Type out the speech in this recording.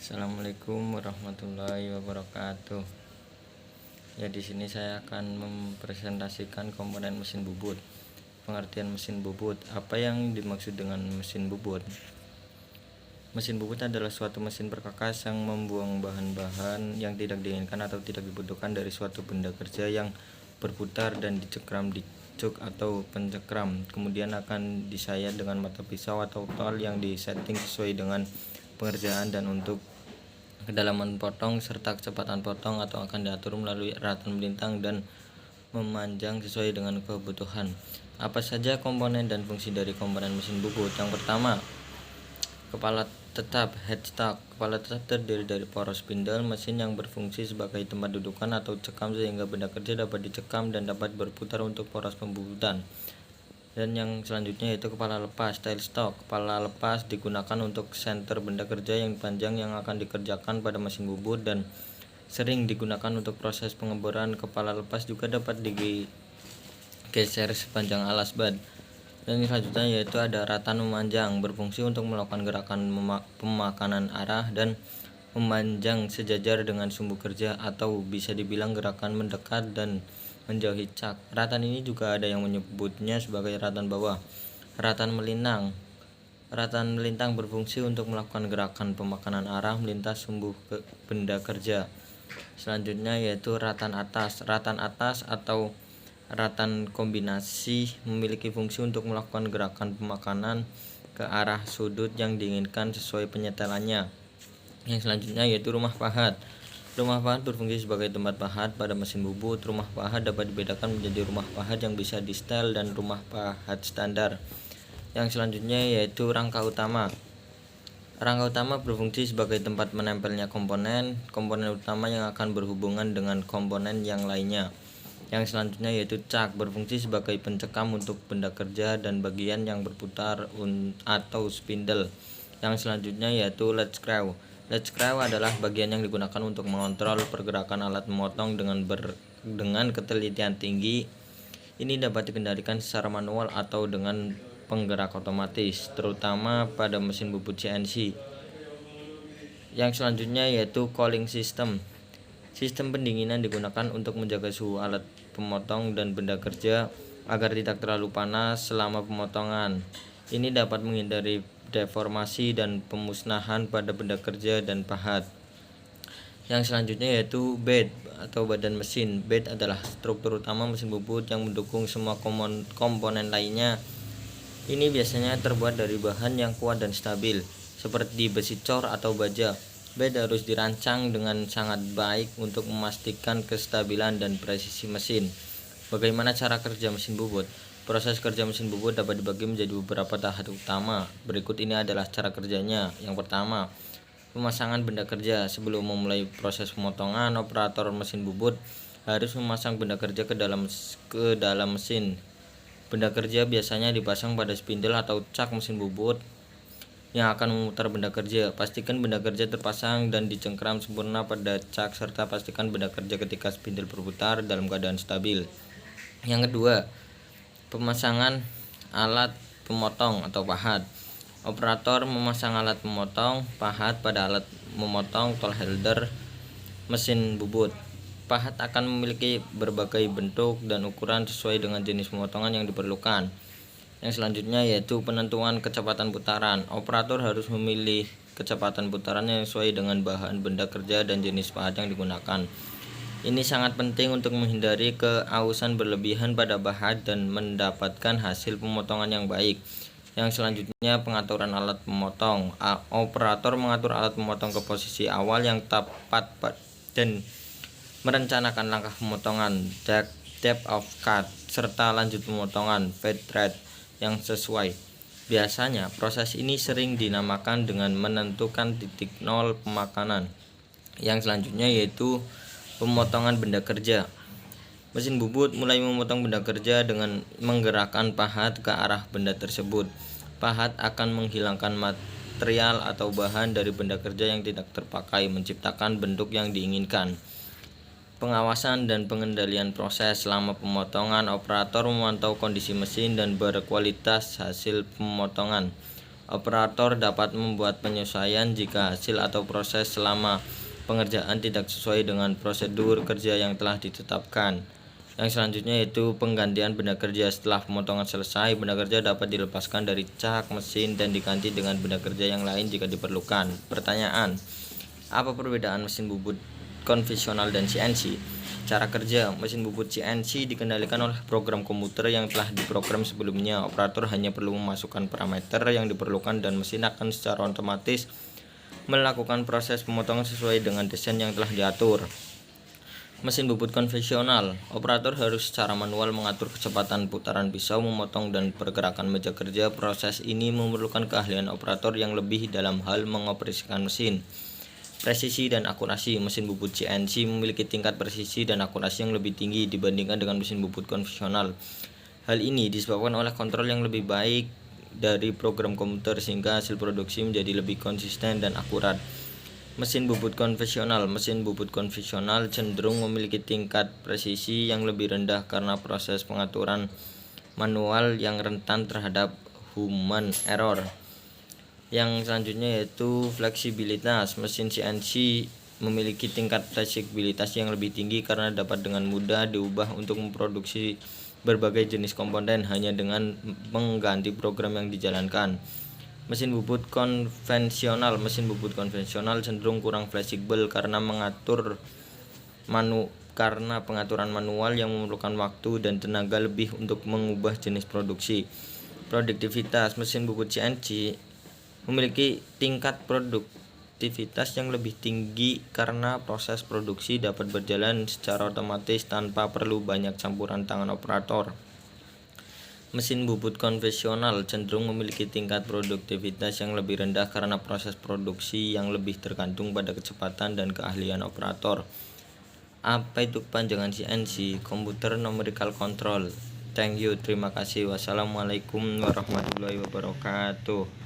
Assalamualaikum warahmatullahi wabarakatuh. Ya, di sini saya akan mempresentasikan komponen mesin bubut. Pengertian mesin bubut. Apa yang dimaksud dengan mesin bubut? Mesin bubut adalah suatu mesin perkakas yang membuang bahan-bahan yang tidak diinginkan atau tidak dibutuhkan dari suatu benda kerja yang berputar dan dicekram di cuk atau pencekram, kemudian akan disayat dengan mata pisau atau tol yang disetting sesuai dengan pengerjaan dan untuk kedalaman potong serta kecepatan potong, atau akan diatur melalui ratan melintang dan memanjang sesuai dengan kebutuhan. Apa saja komponen dan fungsi dari komponen mesin bubut? Yang pertama, kepala tetap headstock. Kepala tetap terdiri dari poros spindle mesin yang berfungsi sebagai tempat dudukan atau cekam sehingga benda kerja dapat dicekam dan dapat berputar untuk poros pembubutan. Dan yang selanjutnya yaitu kepala lepas tailstock. Kepala lepas digunakan untuk senter benda kerja yang panjang yang akan dikerjakan pada mesin bubut dan sering digunakan untuk proses pengeboran. Kepala lepas juga dapat digeser sepanjang alas bad. Dan yang selanjutnya yaitu ada ratan memanjang, berfungsi untuk melakukan gerakan pemakanan arah dan memanjang sejajar dengan sumbu kerja, atau bisa dibilang gerakan mendekat dan menjauhi cak. Ratan ini juga ada yang menyebutnya sebagai ratan bawah. Ratan melintang. Ratan melintang berfungsi untuk melakukan gerakan pemakanan arah melintas sumbu benda kerja. Selanjutnya yaitu ratan atas. Ratan atas atau ratan kombinasi memiliki fungsi untuk melakukan gerakan pemakanan ke arah sudut yang diinginkan sesuai penyetelannya. Yang selanjutnya yaitu rumah pahat. Rumah pahat berfungsi sebagai tempat pahat pada mesin bubut. Rumah pahat dapat dibedakan menjadi rumah pahat yang bisa di setel dan rumah pahat standar. Yang selanjutnya yaitu rangka utama. Rangka utama berfungsi sebagai tempat menempelnya komponen utama yang akan berhubungan dengan komponen yang lainnya. Yang selanjutnya yaitu cak, berfungsi sebagai pencekam untuk benda kerja dan bagian yang berputar atau spindle. Yang selanjutnya yaitu latch screw. Latch screw adalah bagian yang digunakan untuk mengontrol pergerakan alat memotong dengan ketelitian tinggi. Ini dapat dikendalikan secara manual atau dengan penggerak otomatis, terutama pada mesin bubut CNC. Yang selanjutnya yaitu cooling system. Sistem pendinginan digunakan untuk menjaga suhu alat pemotong dan benda kerja agar tidak terlalu panas selama pemotongan. Ini dapat menghindari deformasi dan pemusnahan pada benda kerja dan pahat. Yang selanjutnya yaitu bed atau badan mesin. Bed adalah struktur utama mesin bubut yang mendukung semua komponen lainnya. Ini biasanya terbuat dari bahan yang kuat dan stabil, seperti besi cor atau baja. Bed harus dirancang dengan sangat baik untuk memastikan kestabilan dan presisi mesin. Bagaimana cara kerja mesin bubut? Proses kerja mesin bubut dapat dibagi menjadi beberapa tahap utama. Berikut ini adalah cara kerjanya. Yang pertama, pemasangan benda kerja. Sebelum memulai proses pemotongan, operator mesin bubut harus memasang benda kerja ke dalam mesin. Benda kerja biasanya dipasang pada spindle atau cak mesin bubut yang akan memutar benda kerja. Pastikan benda kerja terpasang dan dicengkram sempurna pada cak, serta pastikan benda kerja ketika spindle berputar dalam keadaan stabil. Yang kedua, pemasangan alat pemotong atau pahat. Operator memasang alat pemotong pahat pada alat memotong tool holder mesin bubut. Pahat akan memiliki berbagai bentuk dan ukuran sesuai dengan jenis pemotongan yang diperlukan. Yang selanjutnya yaitu penentuan kecepatan putaran. Operator harus memilih kecepatan putaran yang sesuai dengan bahan benda kerja dan jenis pahat yang digunakan. Ini sangat penting untuk menghindari keausan berlebihan pada pahat dan mendapatkan hasil pemotongan yang baik. Yang selanjutnya pengaturan alat pemotong. Operator mengatur alat pemotong ke posisi awal yang tepat dan merencanakan langkah pemotongan, depth of cut, serta lanjut pemotongan, feed rate yang sesuai. Biasanya proses ini sering dinamakan dengan menentukan titik nol pemakanan. Yang selanjutnya yaitu pemotongan benda kerja. Mesin bubut mulai memotong benda kerja dengan menggerakkan pahat ke arah benda tersebut. Pahat akan menghilangkan material atau bahan dari benda kerja yang tidak terpakai, menciptakan bentuk yang diinginkan. Pengawasan dan pengendalian proses selama pemotongan. Operator memantau kondisi mesin dan berkualitas hasil pemotongan. Operator dapat membuat penyesuaian jika hasil atau proses selama pengerjaan tidak sesuai dengan prosedur kerja yang telah ditetapkan. Yang selanjutnya yaitu penggantian benda kerja. Setelah pemotongan selesai, benda kerja dapat dilepaskan dari cak mesin dan diganti dengan benda kerja yang lain jika diperlukan. Pertanyaan: apa perbedaan mesin bubut konvensional dan CNC? Cara kerja: mesin bubut CNC dikendalikan oleh program komputer yang telah diprogram sebelumnya. Operator hanya perlu memasukkan parameter yang diperlukan dan mesin akan secara otomatis melakukan proses pemotongan sesuai dengan desain yang telah diatur. Mesin bubut konvensional: operator harus secara manual mengatur kecepatan putaran pisau, memotong, dan pergerakan meja kerja. Proses ini memerlukan keahlian operator yang lebih dalam hal mengoperasikan mesin. Presisi dan akurasi: mesin bubut CNC memiliki tingkat presisi dan akurasi yang lebih tinggi dibandingkan dengan mesin bubut konvensional. Hal ini disebabkan oleh kontrol yang lebih baik dari program komputer sehingga hasil produksi menjadi lebih konsisten dan akurat. Mesin bubut konvensional: mesin bubut konvensional cenderung memiliki tingkat presisi yang lebih rendah karena proses pengaturan manual yang rentan terhadap human error. Yang selanjutnya yaitu fleksibilitas: mesin CNC memiliki tingkat fleksibilitas yang lebih tinggi karena dapat dengan mudah diubah untuk memproduksi berbagai jenis komponen hanya dengan mengganti program yang dijalankan. Mesin bubut konvensional: mesin bubut konvensional cenderung kurang fleksibel karena pengaturan manual yang memerlukan waktu dan tenaga lebih untuk mengubah jenis produksi. Produktivitas: mesin bubut CNC memiliki tingkat produktivitas yang lebih tinggi karena proses produksi dapat berjalan secara otomatis tanpa perlu banyak campuran tangan operator. Mesin bubut konvensional cenderung memiliki tingkat produktivitas yang lebih rendah karena proses produksi yang lebih tergantung pada kecepatan dan keahlian operator. Apa itu kepanjangan CNC? Computer Numerical Control. Thank you, terima kasih. Wassalamualaikum warahmatullahi wabarakatuh.